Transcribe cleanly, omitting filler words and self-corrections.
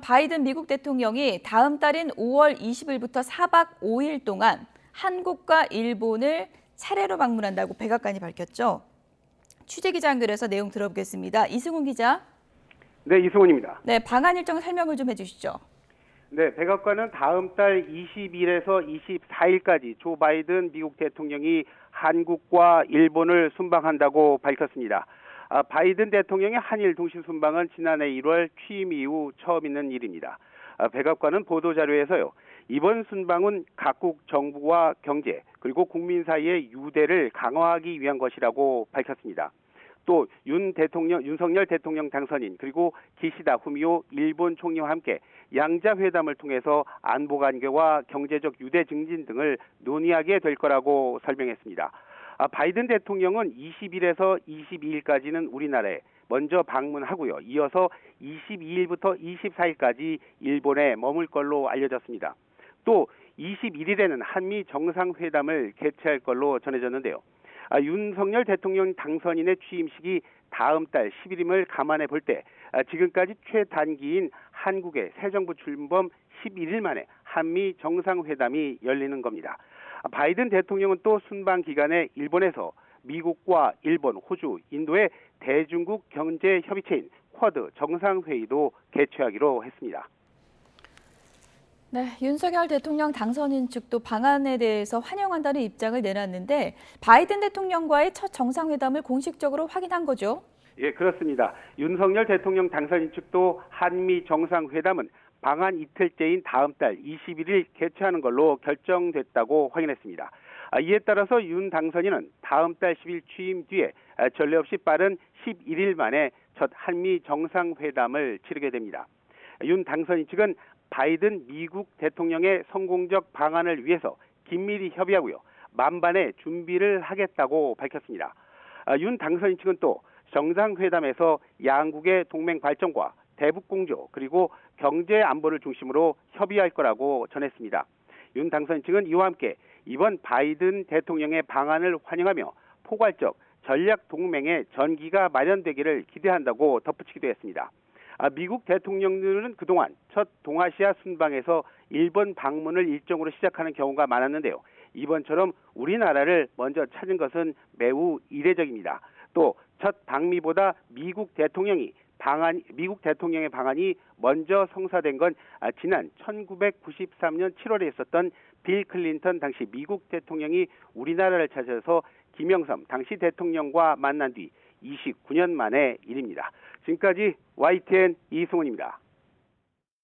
바이든 미국 대통령이 다음 달인 5월 20일부터 4박 5일 동안 한국과 일본을 차례로 방문한다고 백악관이 밝혔죠. 취재기자 연결해서 내용 들어보겠습니다. 이승훈 기자. 네, 이승훈입니다. 네, 방한 일정 설명을 좀 해주시죠. 네, 백악관은 다음 달 20일에서 24일까지 조 바이든 미국 대통령이 한국과 일본을 순방한다고 밝혔습니다. 바이든 대통령의 한일 동시 순방은 지난해 1월 취임 이후 처음 있는 일입니다. 백악관은 보도자료에서요, 이번 순방은 각국 정부와 경제 그리고 국민 사이의 유대를 강화하기 위한 것이라고 밝혔습니다. 또 윤석열 대통령 당선인 그리고 기시다 후미오 일본 총리와 함께 양자 회담을 통해서 안보 관계와 경제적 유대 증진 등을 논의하게 될 거라고 설명했습니다. 바이든 대통령은 20일에서 22일까지는 우리나라에 먼저 방문하고요. 이어서 22일부터 24일까지 일본에 머물 걸로 알려졌습니다. 또 21일에는 한미 정상회담을 개최할 걸로 전해졌는데요. 윤석열 대통령 당선인의 취임식이 다음 달 10일임을 감안해 볼 때 지금까지 최단기인 한국의 새 정부 출범 11일 만에 한미 정상회담이 열리는 겁니다. 바이든 대통령은 또 순방 기간에 일본에서 미국과 일본, 호주, 인도의 대중국 경제 협의체인 쿼드 정상회의도 개최하기로 했습니다. 네, 윤석열 대통령 당선인 측도 방한에 대해서 환영한다는 입장을 내놨는데 바이든 대통령과의 첫 정상회담을 공식적으로 확인한 거죠? 예, 그렇습니다. 윤석열 대통령 당선인 측도 한미 정상회담은 방한 이틀째인 다음 달 21일 개최하는 걸로 결정됐다고 확인했습니다. 이에 따라서 윤 당선인은 다음 달 10일 취임 뒤에 전례 없이 빠른 11일 만에 첫 한미 정상회담을 치르게 됩니다. 윤 당선인 측은 바이든 미국 대통령의 성공적 방한을 위해서 긴밀히 협의하고요, 만반의 준비를 하겠다고 밝혔습니다. 윤 당선인 측은 또 정상회담에서 양국의 동맹 발전과 대북 공조 그리고 경제 안보를 중심으로 협의할 거라고 전했습니다. 윤 당선인 측은 이와 함께 이번 바이든 대통령의 방한을 환영하며 포괄적 전략 동맹의 전기가 마련되기를 기대한다고 덧붙이기도 했습니다. 미국 대통령들은 그동안 첫 동아시아 순방에서 일본 방문을 일정으로 시작하는 경우가 많았는데요. 이번처럼 우리나라를 먼저 찾은 것은 매우 이례적입니다. 또 첫 방미보다 미국 대통령의 방한이 먼저 성사된 건 지난 1993년 7월에 있었던 빌 클린턴 당시 미국 대통령이 우리나라를 찾아서 김영삼 당시 대통령과 만난 뒤 29년 만의 일입니다. 지금까지 YTN 이승훈입니다.